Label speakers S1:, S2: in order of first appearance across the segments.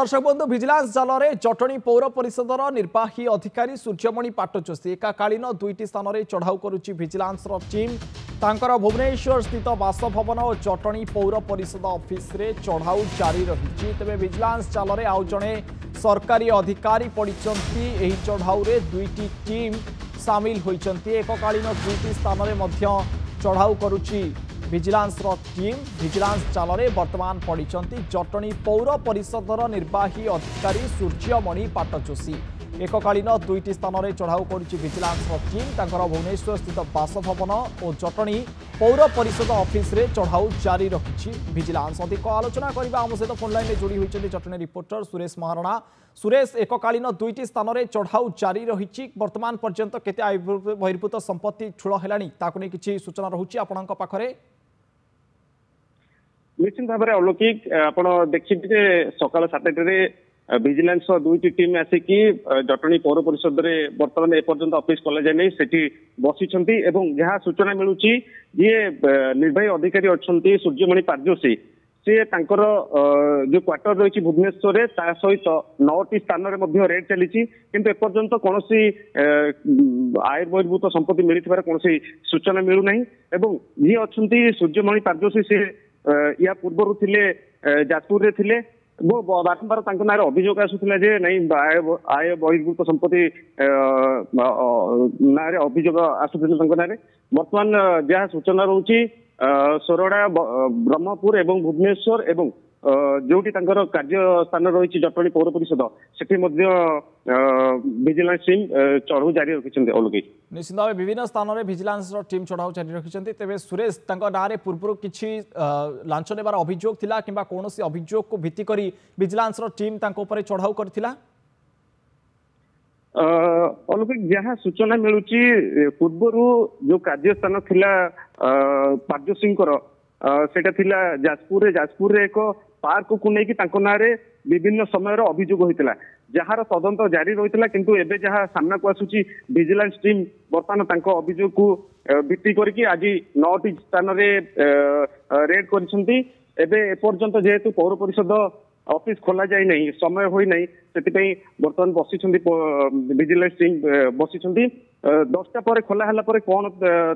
S1: दर्शक बंधु भिजिलांस जाल में जटणी पौर परिषदर निर्वाही अधिकारी सूर्यमणि पाटचोषी एकाकालीन दुईटी स्थान में चढ़ाऊ करुच्ची भिजिलांस टीम तांकर भुवनेश्वर स्थित बासभवन और जटणी पौर परिषद ऑफिस रे चढ़ाऊ जारी रही। तेज भिजिलांस जाल में आउ जड़े सरकारी अधिकारी पड़ती चढ़ाऊ दुईटी टीम सामिल होती एककालीन दुईटी स्थान में चढ़ाऊ करुच्ची भिजिलांस टीम। भिजिलांस जाल में वर्तमान पड़ी जटणी पौर परिषदर निर्वाही अधिकारी सूर्यमणि पाटचोषी एककालीन दुईटी स्थान में चढ़ाऊ करुच्ची भिजिलांस टीम तांकर भुवनेश्वर स्थित बासभवन और जटणी पौर परिषद ऑफिस रे चढ़ाऊ जारी रखी भिजिलांस। अधिक आलोचना करने आम सहित फोन लाइन में जोड़ी होती जटणी रिपोर्टर सुरेश महारणा। सुरेश, एककालीन दुईटी स्थान में चढ़ाऊ जारी रही वर्तमान पर्यंत केते आय बहिर्भूत संपत्ति ठूल है किसी सूचना रोचे आपण पाखरे?
S2: निश्चित भाव में अलौकिक आप देखिए सकाल 7टारे भिजिलांस दुईटी टीम आसिकी जटणी पौर परिषद में बर्तमान एपर्यंत ऑफिस खोल जाए नहीं से बसी जहाँ सूचना मिलूँ जी निर्वाही अधिकारी अच्छा सूर्यमणि पाटचोषी सी जो क्वार्टर रही भुवनेश्वर सहित 9टी स्थान में रेड चली किंतु एपर्यंत कौन आय बहिर्भूत संपत्ति मिलता कौन सूचना मिलूना जी अच्छा सूर्यमणि पाटचोषी सी या पूर्व थे जाजपुर थे बारंबार ना अभियोग आसूला नहीं आय बहिर्भूत संपत्ति ना अभियोग आसूला बर्तमान जहाँ सूचना रोचे सोरडा ब्रह्मपुर एवं भुवनेश्वर एवं जोटी कार्यस्थान रही जटणी पौर परिषद से भिजिलांस टीम चढ़ाऊ जारी रखी।
S1: निश्चित भाव विभिन्न स्थान में भिजिलांस टीम चढ़ाऊ जारी रखी। तेज सुरेश ना पूर्व किसी लांच नेबार अभियोग थिला किंबा कौन अभियोग को भित्ति करी भिजिलांस टीम चढ़ाऊ करथिला?
S2: अलौकिक जहाँ सूचना मिलूँ पूर्वर जो कार्यस्थान थिला पाटचोषी सेटा थिला जाजपुर एक पार्क को लेकिन ना विभिन्न समय अभियोग होता जार तदंत जारी रही किंतु एबे जहाँ सामना को आसूची भिजिलांस टीम बर्तमान अभियोग को भित्ति करके आज 9टी स्थान रेड करपर्यंत जेहेतु पौर परिषद ऑफिस खोला जाए नहीं समय हो नहीं से बर्तमान बसी भिजिलांस टीम बसी 10टा पर खोला है कौन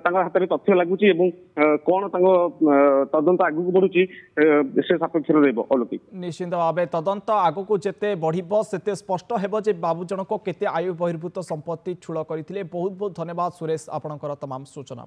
S2: हाथ में तथ्य लगुच कौन तदंत आगू बढ़ुची से सापेक्ष अलौकिक।
S1: निश्चित भाव तदंत आगू जिते बढ़ से स्पष्ट हो बाबू जनक केते आयु बहिर्भूत संपत्ति ठूल करते। बहुत बहुत धन्यवाद सुरेश आपणकर तमाम सूचना।